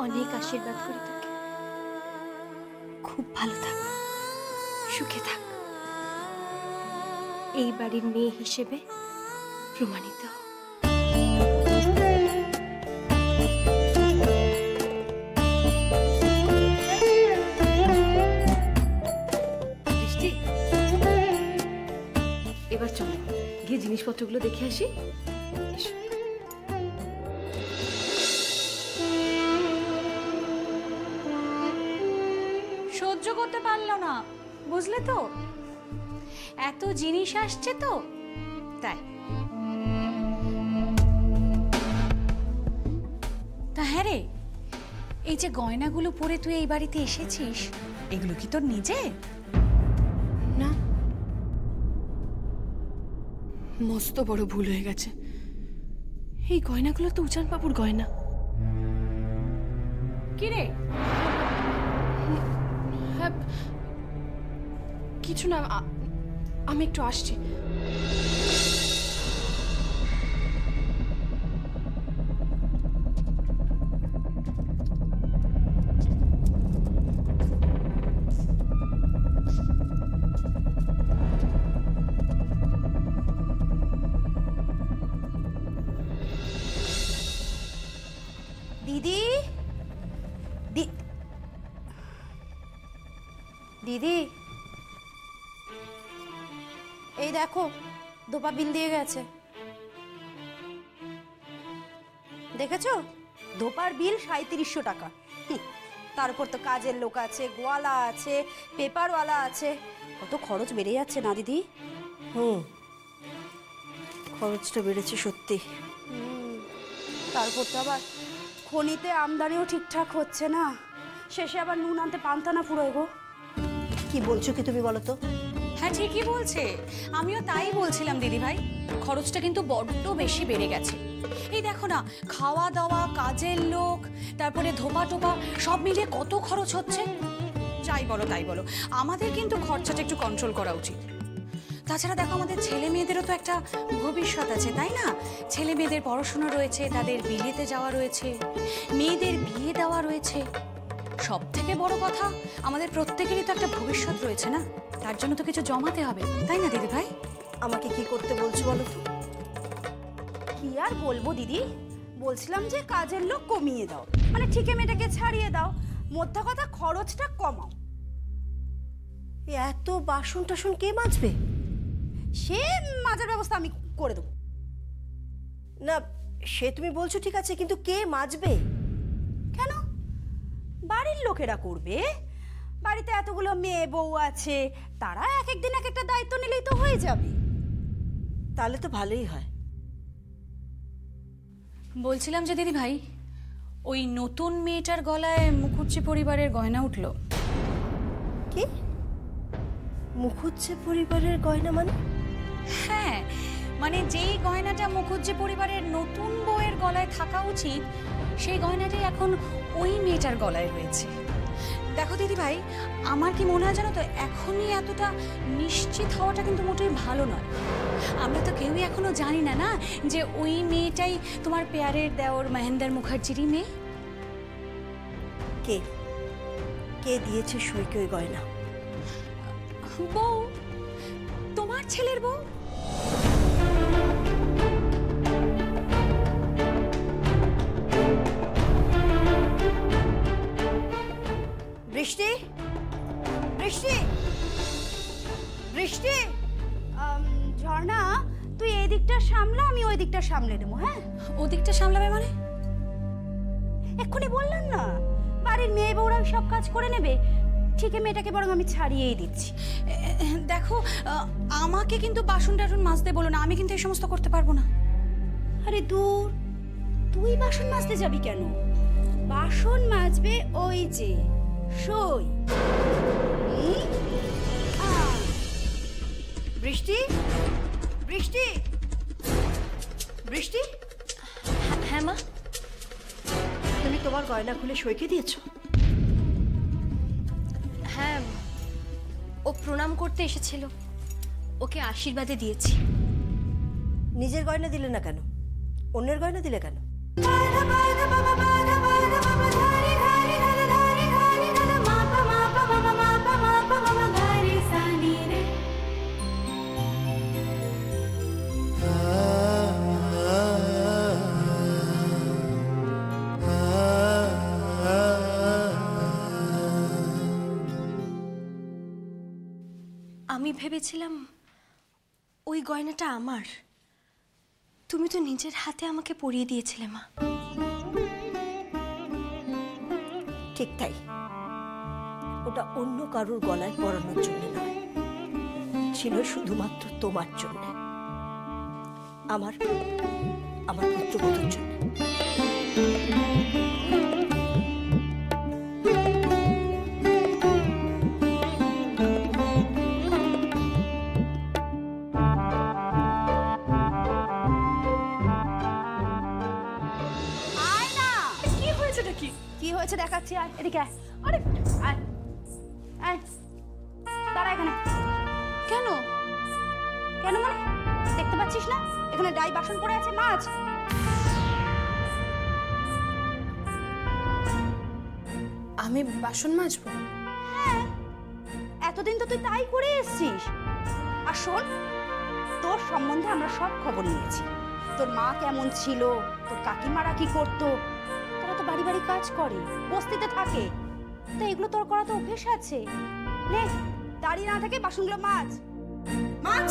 অনেক আশীর্বাদ করি তোকে। খুব ভালো থাক, সুখে থাক, এই বাড়ির মেয়ে হিসেবে প্রমাণিত হ। বৃষ্টি, এবার চলো গিয়ে জিনিসপত্রগুলো দেখে আসি। সহ্য করতে পারলো না, বুঝলে তো, এত জিনিস আসছে তো তাই। তা হ্যাঁ রে, এই যে গয়নাগুলো পরে তুই এই বাড়িতে এসেছিস, এগুলো কি তোর নিজে? না, মস্ত বড় ভুল হয়ে গেছে। এই গয়নাগুলো তো উজান বাবুর গয়না। কি রে? হ্যাঁ, কিছু না, আমি একটু আসছি। দিদি, দিদি, এই দেখো দোপা বিল দিয়ে গেছে, দেখেছো? দোপার বিল 3700 টাকা। তার উপর তো কাজের লোক আছে, গোয়ালা আছে, পেপারওয়ালা আছে, কত খরচ বেড়ে যাচ্ছে না দিদি? খরচটা বেড়েছে সত্যি। তারপর তো আবার খনিতে আমদানিও ঠিকঠাক হচ্ছে না, শেষে আবার নুন আনতে পান্তানা ফুরোয় গো। কি বলছো কি তুমি বলো তো? হ্যাঁ ঠিকই বলছে, আমিও তাই বলছিলাম দিদি ভাই, খরচটা কিন্তু বড্ড বেশি বেড়ে গেছে। এই দেখো না, খাওয়া দাওয়া, কাজের লোক, তারপরে ধোপা টোপা সব মিলিয়ে কত খরচ হচ্ছে। যাই বলো তাই বলো, আমাদের কিন্তু খরচাটা একটু কন্ট্রোল করা উচিত। তাছাড়া দেখো, আমাদের ছেলে মেয়েদেরও তো একটা ভবিষ্যৎ আছে, তাই না? ছেলে মেয়েদের পড়াশোনা রয়েছে, তাদের বিলেতে যাওয়া রয়েছে, মেয়েদের বিয়ে দেওয়া রয়েছে। সব থেকে বড় কথা, আমাদের প্রত্যেকেরই তো একটা ভবিষ্যৎ রয়েছে না, তার জন্য তো কিছু জমাতে হবে, তাই না দিদি ভাই? আমাকে কি করতে বলছো বলো তো? কি আর বলবো দিদি, বলছিলাম যে কাজের লোক কমিয়ে দাও, মানে ঠিকে মেয়েটাকে ছাড়িয়ে দাও, মোদ্দা কথা খরচটা কমাও। এত বাসন টাসন কে মাজবে? সে মাজার ব্যবস্থা আমি করে দেবো। না, সে তুমি বলছো ঠিক আছে, কিন্তু কে মাজবে? কেন? বাড়ির লোকেরা করবে। বাড়িতে এতগুলো মেয়ে বউ আছে, তারা এক একদিন এক একটা দায়িত্ব নিলেই তো হয়ে যাবে। তাহলে তো ভালোই হয়। বলছিলাম যে দিদি ভাই, ওই নতুন মেয়েটার গলায় মুখুজ্জি পরিবারের গয়না উঠলো। কি? মুখুজ্জি পরিবারের গয়না মানে? হ্যাঁ, মানে যেই গয়নাটা মুখুজ্জি পরিবারের নতুন বউয়ের গলায় থাকা উচিত, সেই গয়নাটাই এখন ওই মেয়েটার গলায় রয়েছে। দেখো দিদি ভাই, আমার কি মনে হয় জানো তো, এখনই এতটা নিশ্চিত হওয়াটা কিন্তু মোটেই ভালো নয়। আমরা তো কেউই এখনো জানি না না যে ওই মেয়েটাই তোমার পেয়ারের দেওর মহেন্দ্র মুখার্জিরই মেয়ে। কে কে দিয়েছে সইকে ওই গয়না? বউ, তোমার ছেলের বউ। বৃষ্টি, বৃষ্টি, বৃষ্টি, ঝর্ণা, তুই এই দিকটা সামলা, আমি ওই দিকটা সামলে নেবো। হ্যাঁ, ওদিকটা সামলাবে মানে? এক্ষুনি বললাম না, বাড়ির মেয়ে বউরা সব কাজ করে নেবে, ঠিক মেয়েটাকে বরং আমি ছাড়িয়েই দিচ্ছি। দেখো, আমাকে কিন্তু বাসন টাসন মাজতে বলো না, আমি কিন্তু এই সমস্ত করতে পারবো না। আরে দূর, তুই বাসন মাজতে যাবি কেন? বাসন মাজবে ওই যে সই। বৃষ্টি, বৃষ্টি, বৃষ্টি। হ্যাঁ মা, তুমি তোমার গয়না খুলে সইকে দিয়েছো? হ্যাঁ, ও প্রণাম করতে এসেছিল, ওকে আশীর্বাদে দিয়েছি। নিজের গয়না দিলে না কেন? অন্যের গয়না দিলে কেন? আমি ভেবেছিলাম ওই গয়নাটা আমার। তুমি তো নিজের হাতে আমাকে পরিয়ে দিয়েছিলে মা। ঠিক তাই, ওটা অন্য কারোর গলায় পরানোর জন্য নয়, ছিল শুধুমাত্র তোমার জন্য, আমার আমার পুত্রবধূর জন্য। কি হয়েছেটা কি? কি হয়েছে দেখাচ্ছি, আয় এদিকে আয়। আরে আয় আয়, দাঁড়া এখানে। কেন? কেন মানে দেখতে পাচ্ছিস না এখানে ডাই বাসন পড়ে আছে, মাছ। আমি বাসন মাজবো? হ্যাঁ, এতদিন তো তুই তাই করে এসছিস। আর শোন, তোর সম্বন্ধে আমরা সব খবর নিয়েছি। তোর মা কেমন ছিল, তোর কাকিমারা কি করতো, তারা তো বাড়ি বাড়ি কাজ করে, বস্তিতে থাকে, তা এগুলো তোর করা তো অভ্যেস আছে। নে, দাঁড়িয়ে না থেকে বাসনগুলো মাছ মাছ।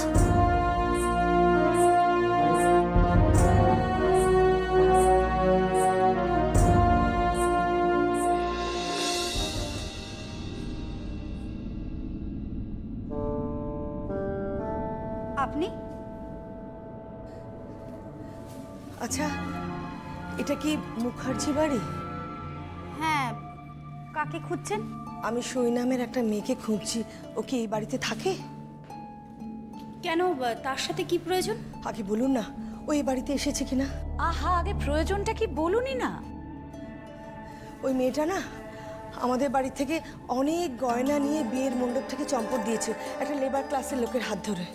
আপনি? আচ্ছা, এটা কি মুখার্জি বাড়ি? হ্যাঁ, কাকে খুঁজছেন? আমি সই নামের একটা মেয়েকে খুঁজছি। ও কি এই বাড়িতে থাকে? কেন, তার সাথে কি প্রয়োজন? আগে বলুন না, ও এই বাড়িতে এসেছে কিনা। আহা, আগে প্রয়োজনটা কি বলুনি না? ওই মেয়েটা না আমাদের বাড়ি থেকে অনেক গয়না নিয়ে বিয়ের মণ্ডপ থেকে চম্পট দিয়েছে একটা লেবার ক্লাসের লোকের হাত ধরে।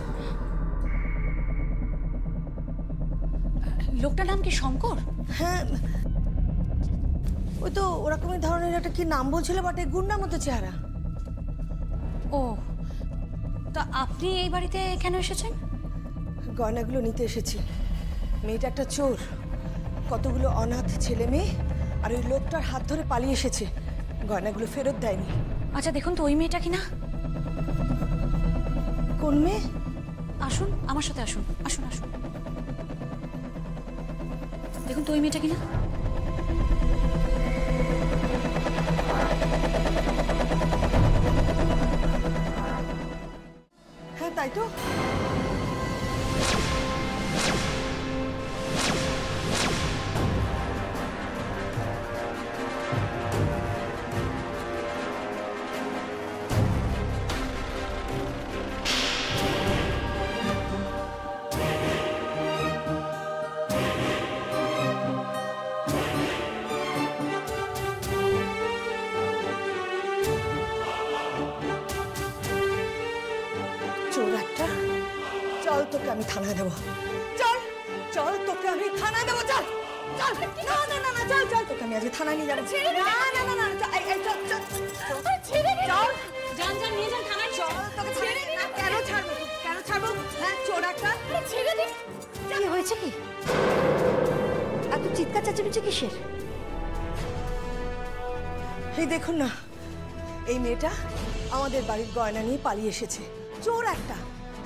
লোকটার নাম কি শঙ্কর? হ্যাঁ, ওই তো ওরকমই ধরনের একটা কি নাম বলছিল বটে, গুন্ডার মতো চেহারা। ও, তা আপনি এই বাড়িতে কেন এসেছেন? গয়নাগুলো নিতে এসেছি। মেয়েটা একটা চোর, কতগুলো অনাথ ছেলে মেয়ে আর ওই লোকটার হাত ধরে পালিয়ে এসেছে, গয়নাগুলো ফেরত দেয়নি। আচ্ছা দেখুন তো, ওই মেয়েটা কিনা। কোন মেয়ে? আসুন আমার সাথে, আসুন আসুন আসুন, দেখুন তো ওই মেয়েটা কিনা। হ্যাঁ তাই তো। চোর একটা, চল তোকে আমি থানায় দেবো। চল চল, তোকে আমি থানায় দেবো। চল চল, না না না না, চল চল, তোকে আমি আজ থানায় নিয়ে যাবো। না না না না, চল চল চল, চল যান যান, নিয়ে যান থানায়। চল, তোকে ছেড়ে না। কেন ছাড়বো? কেন ছাড়বো? হ্যাঁ, চোর একটা। ছেড়ে দিন। কি হয়েছে কি? এত চিৎকার চেঁচামেচি কিসের? এই দেখুন না, এই মেয়েটা আমাদের বাড়ির গয়না নিয়ে পালিয়ে এসেছে। চোর একটা,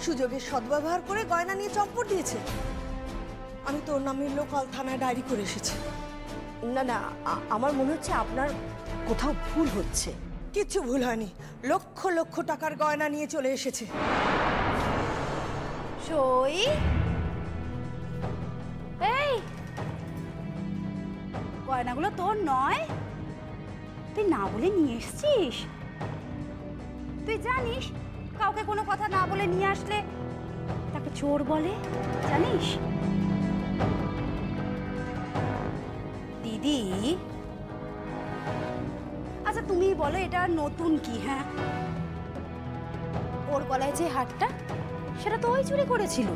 সুযোগের সদ্ব্যবহার করে গয়না নিয়ে চম্পট দিয়েছে। আমি তোর নামের লোকাল থানায় ডায়েরি করে এসেছি। না না, আমার মনে হচ্ছে আপনার কোথাও ভুল হচ্ছে। কিচ্ছু ভুল হয়নি, লক্ষ লক্ষ টাকার গয়না নিয়ে চলে এসেছে। সই, এই গয়নাগুলো তোর নয়, তুই না বলে নিয়ে এসছিস। তুই জানিস কাউকে কোনো কথা না বলে নিয়ে আসলে তাকে চোর বলে, জানিস? দিদি, আচ্ছা তুমি বলো এটা নতুন কি? হ্যাঁ, ওর গলায় যে হারটা সেটা তো ওই চুরি করেছিল।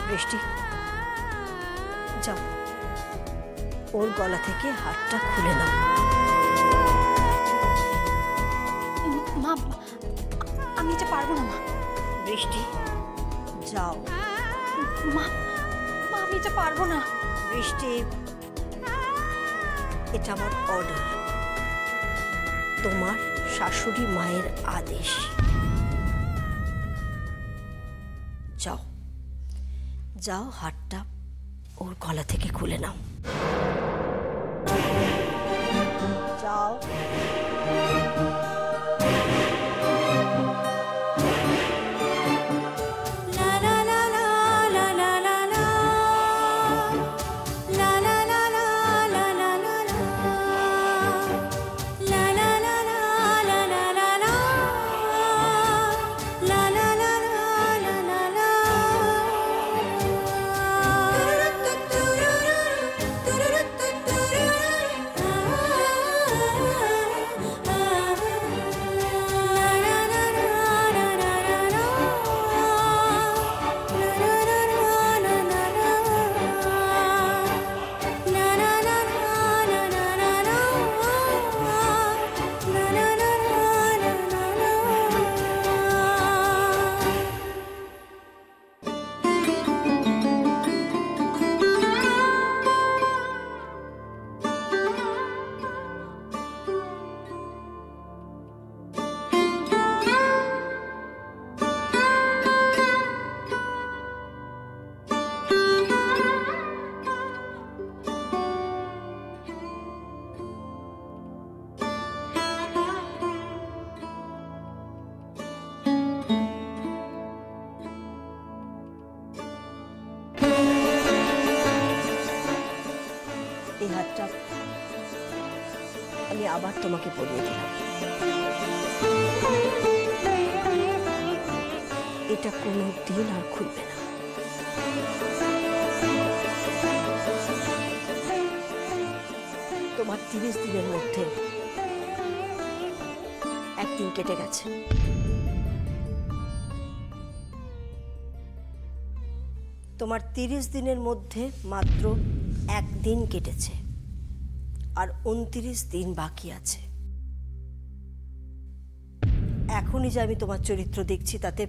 বৃষ্টি, যাও ওর গলা থেকে হারটা খুলে নাও। মা, আমি এটা পারবো না মা। বৃষ্টি, যাও। মা, মা আমি এটা পারবো না। বৃষ্টি, এটা আমার অর্ডার, তোমার শাশুড়ি মায়ের আদেশ। যাও যাও, হাতটা ওর গলা থেকে খুলে নাও। যাও। এই হাতটা আমি আবার তোমাকে পরিয়ে দিলাম। এটা কোনো দিন আর খুলবে না। তোমার 30 দিনের মধ্যে একদিন কেটে গেছে। তোমার 30 দিনের মধ্যে মাত্র একদিন কেটেছে, আর 29 দিন বাকি আছে। এখনই যে আমি তোমার চরিত্র দেখছি, তাতে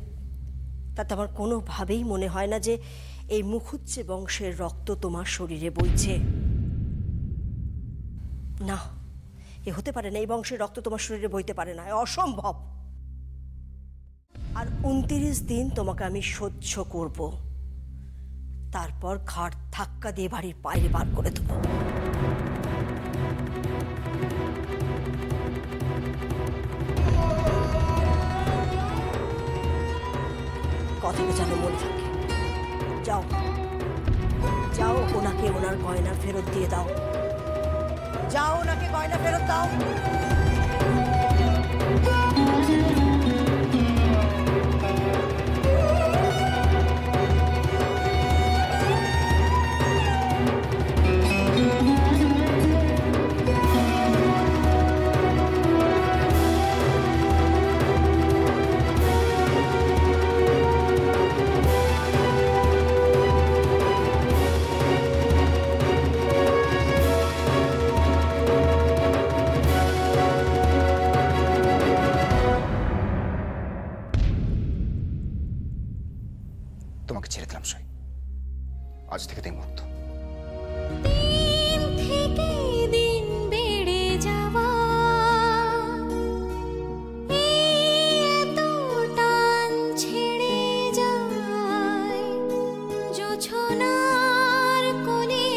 আমার কোনোভাবেই মনে হয় না যে এই মুখুজ্জে বংশের রক্ত তোমার শরীরে বইছে। না, এ হতে পারে না। এই বংশের রক্ত তোমার শরীরে বইতে পারে না, অসম্ভব। আর 29 দিন তোমাকে আমি সহ্য করব, তারপর ঘাট ধাক্কা দিয়ে বাড়ির বাইরে বার করে দেবো। কথাটা যেন মনে থাকে। যাও যাও, ওনাকে ওনার গয়না ফেরত দিয়ে দাও। যাও, ওনাকে গয়না ফেরত দাও। তোমাকে ছেড়ে দিলাম সই, আজ থেকে তুমি মুক্ত। দিন থেকে দিন বেড়ে যাওয়া, এত টান ছেড়ে যায়, জোছনার কোলে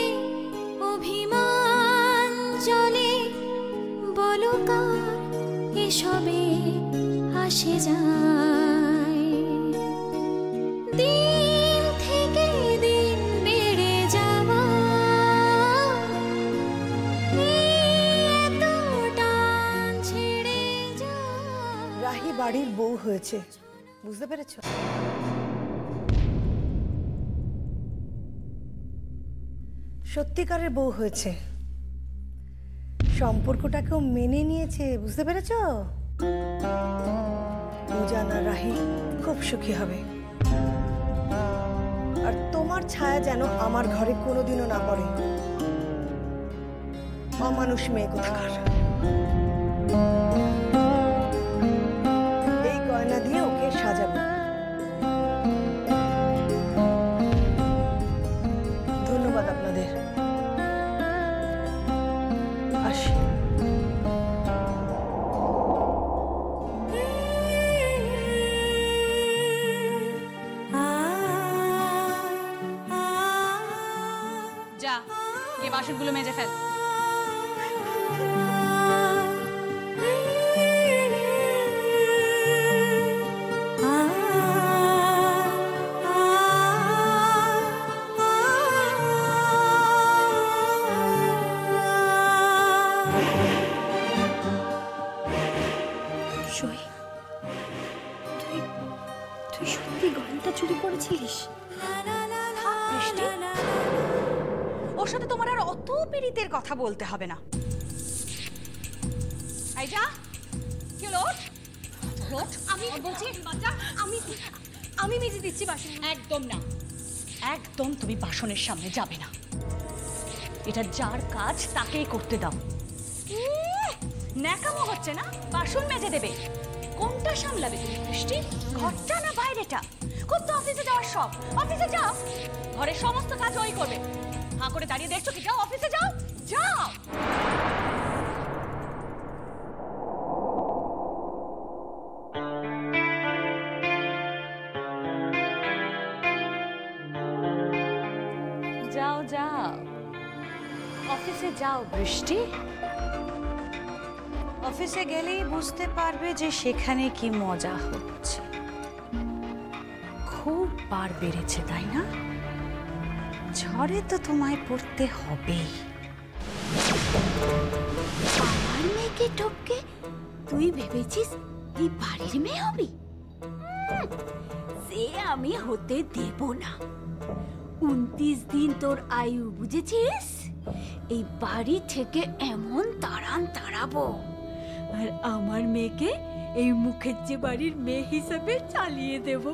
অভিমান চলে, বলো কার এসবে আসে যায়। দিন থেকে দিন বেড়ে যাওয়া, এত টান ছেড়ে যায়। রাহি বাড়ির বউ হয়েছে, বুঝতে পেরেছ? সত্যিকারের বউ হয়েছে, সম্পর্কটাকেও মেনে নিয়েছে, বুঝতে পেরেছ? পূজা না রাহি খুব সুখী হবে। আর তোমার ছায়া যেন আমার ঘরে কোনোদিনও না পড়ে। অমানুষ মেয়ে কোথাকার। এই গয়না দিয়ে ওকে সাজাবো। গিয়ে বাসনগুলো মেজে ফেল। সই, তুই সত্যি গয়নাটা চুরি করেছিলিস? বৃষ্টি, ওর সাথে তোমার আর অত পীড়িতের কথা বলতে হবে না। এই যা, কি হলো? আমি বলছি আমি মেজে দিচ্ছি বাসন। একদম না, একদম তুমি বাসনের সামনে যাবে না। এটা যার কাজ তাকেই করতে দাও। ন্যাকামো হচ্ছে না? বাসন মেজে দেবে। কোনটা সামলাবে তুমি বৃষ্টি? ঘরটা না বাইরেটা? খুব তো অফিসে যাওয়ার শখ, অফিসে যাও। ঘরের সমস্ত কাজ ওই করবে। হাঁ করে দাঁড়িয়ে দেখছো কি? যাও অফিসে যাও, যাও। যাও যাও, অফিসে যাও বৃষ্টি। অফিসে গেলেই বুঝতে পারবে যে সেখানে কি মজা হচ্ছে। খুব বার বেড়েছে তাই না? ঝড়ে তো তোমায় পড়তে হবেই। আমার মেয়েকে টপকে তুই ভেবেছিস এই বাড়ির মেয়ে হবি? সে আমি হতে দেব না। 29 দিন তোর আয়ু, বুঝেছিস? এই বাড়ি থেকে এমন তাড়ান তাড়াবো, আর আমার মেয়েকে এই মুখের যে বাড়ির মেয়ে হিসাবে চালিয়ে দেব।